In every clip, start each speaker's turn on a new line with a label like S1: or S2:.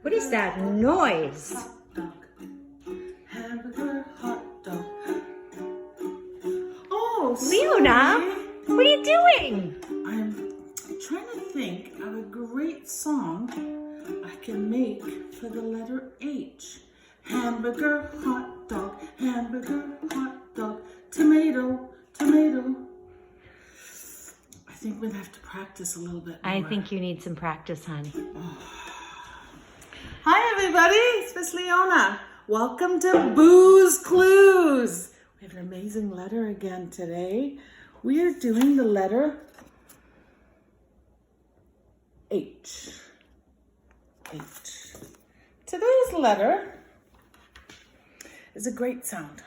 S1: What is that noise?
S2: Hot dog. Hamburger, hot dog. Oh,
S1: Leona,
S2: sorry.
S1: what are you doing?
S2: I'm trying to think of a great song I can make for the letter H. Hamburger, hot dog, tomato, tomato. I think we'll have to practice a little bit more.
S1: I think you need some practice, honey.
S2: Hi everybody, it's Miss Leona. Welcome to Boo's Clues. We have an amazing letter again today. We are doing the letter H. H. Today's letter is a great sound.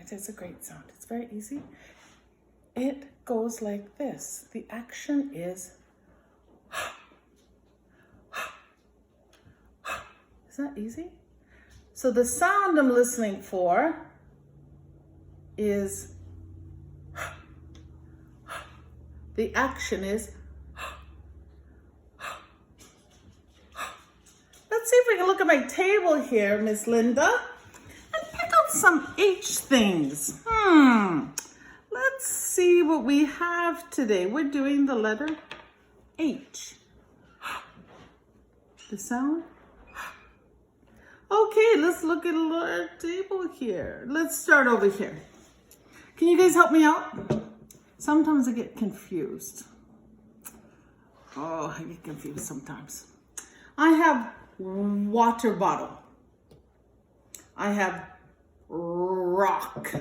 S2: It is a great sound. It's very easy. It goes like this. The action is Is that easy? So the sound I'm listening for is the action is Let's see if we can look at my table here, Miss Linda, and pick out some H things. Let's see what we have today. We're doing the letter H. The sound. Okay, let's look at our table here. Let's start over here. Can you guys help me out? Sometimes I get confused. Oh, I get confused sometimes. I have water bottle. I have rock.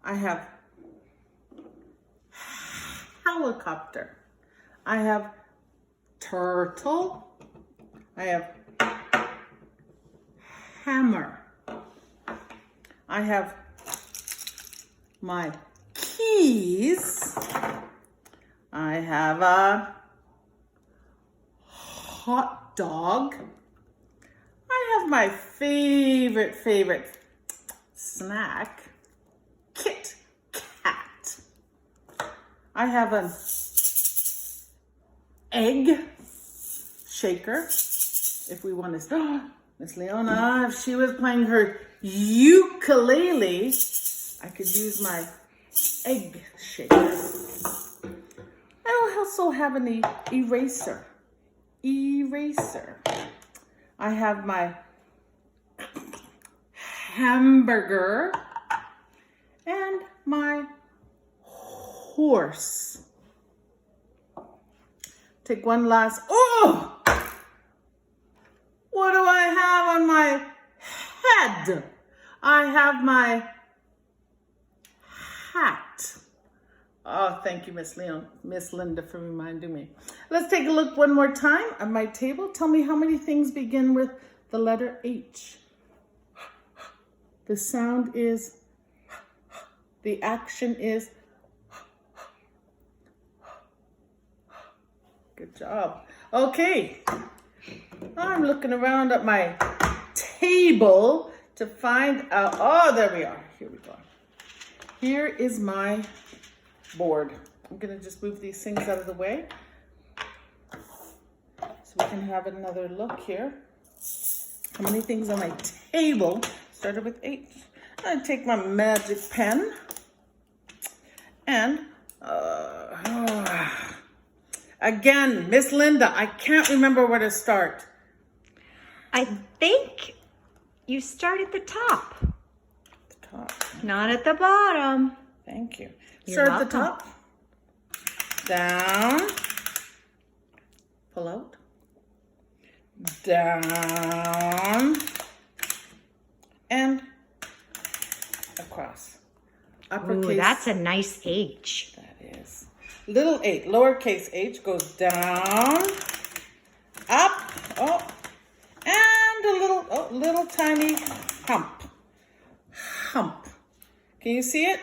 S2: I have helicopter. I have turtle. I have hammer. I have my keys. I have a hot dog. I have my favorite snack, Kit Kat. I have an egg shaker. If we want to, Miss Leona, if she was playing her ukulele, I could use my egg shaker. I also have an eraser. I have my hamburger and my horse. Take one last, what do I have on my head? I have my hat. Oh, thank you, Miss Linda, for reminding me. Let's take a look one more time at my table. Tell me how many things begin with the letter H. The sound is, the action is. Good job. Okay. I'm looking around at my table to find out. Oh, there we are. Here we go. Here is my board. I'm going to just move these things out of the way so we can have another look here. How many things on my table started with H? I'm going to take my magic pen and again, Miss Linda, I can't remember where to start.
S1: I think you start at the top.
S2: The top.
S1: Not at the bottom.
S2: Thank you.
S1: You're
S2: Start at the
S1: welcome.
S2: top. Down. Pull out. Down. And across. Uppercase.
S1: Ooh, that's a nice H.
S2: That is. Little h, lowercase h goes down, up, and a little tiny hump. Hump. Can you see it?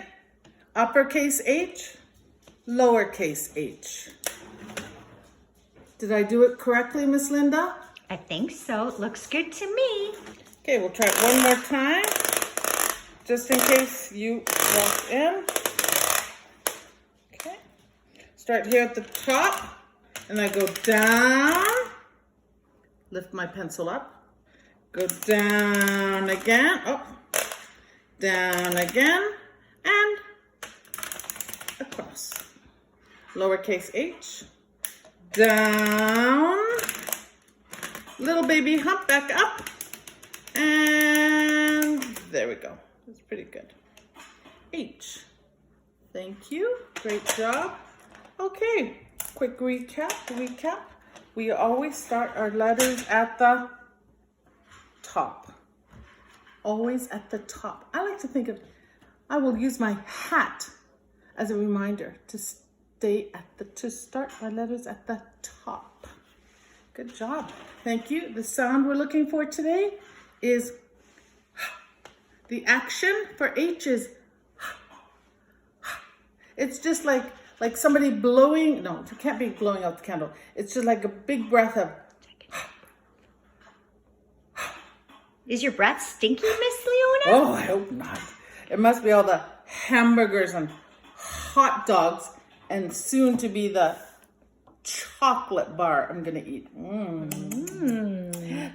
S2: Uppercase H, lowercase h. Did I do it correctly, Miss Linda?
S1: I think so. It looks good to me.
S2: Okay, we'll try it one more time, just in case you walked in. Okay. Start here at the top, and I go down, lift my pencil up, go down again, up, down again, and across. Lowercase h, down, little baby hump back up, and there we go. That's pretty good. H. Thank you. Great job. Okay, quick recap. We always start our letters at the top. Always at the top. I like to think of, I will use my hat as a reminder to start my letters at the top. Good job. Thank you. The sound we're looking for today is, the action for H is, it's just like somebody blowing, no, you can't be blowing out the candle. It's just like a big breath of.
S1: Is your breath stinky, Miss Leona?
S2: Oh, I hope not. It must be all the hamburgers and hot dogs and soon to be the chocolate bar I'm gonna eat.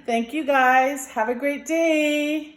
S2: Thank you guys. Have a great day.